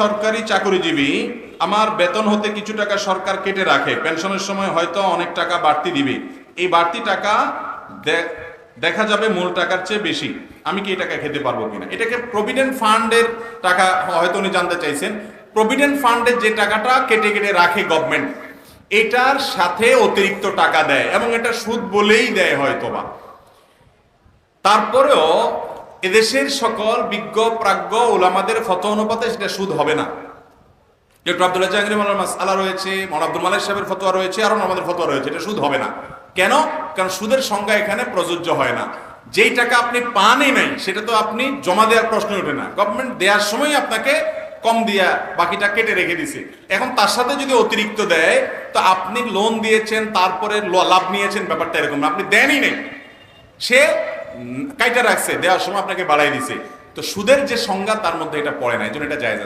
সরকারি চাকরিজীবী, আমার বেতন হতে কিছু টাকা সরকার কেটে রাখে, পেনশনের সময় হয়তো অনেক টাকা বাড়তি দিবে, এই বাড়তি টাকা দেখা যাবে মূল টাকার চেয়ে বেশি, আমি কি এই টাকা খেতে পারবো কিনা? এটাকে প্রভিডেন্ট ফান্ডের টাকা হয়তো উনি জানতে চাইছেন। প্রভিডেন্ট ফান্ডের যে টাকাটা কেটে কেটে রাখে গভর্নমেন্ট, এটার সাথে অতিরিক্ত টাকা দেয় এবং এটা সুদ বলেই দেয় হয়তোবা। তারপরেও এদেশের সকল বিজ্ঞ প্রাজ্ঞ ওলামাদের ফতোয়া অনুপাতে সেটা সুদ হবে না। ডক্টর আব্দুল্লাহ জাহাঙ্গীর মাওলানার মাসআলা রয়েছে, মাওলানা আব্দুল মালিক সাহেবের ফতোয়া রয়েছে, আরো আমাদের ফতোয়া রয়েছে, এটা সুদ হবে না। কেন? কারণ সুদের সংজ্ঞা এখানে প্রযোজ্য হয় না। যেই টাকা আপনি পানই নাই সেটা তো আপনি জমা দেওয়ার প্রশ্ন ওঠে না, গভর্নমেন্ট দেওয়ার সময় আপনাকে কম দিয়া বাকিটা কেটে রেখে দিছে। এখন তার সাথে যদি অতিরিক্ত দেয়, তো আপনি লোন দিয়েছেন তারপরে লাভ নিয়েছেন, ব্যাপারটা এরকম না, আপনি দেনই নেই, সে কাইটা রাখছে, দেওয়ার সময় আপনাকে বাড়াই দিছে। তো সুদের যে সংজ্ঞা তার মধ্যে এটা পড়ে না, এই জন্য এটা জায়েজ আছে।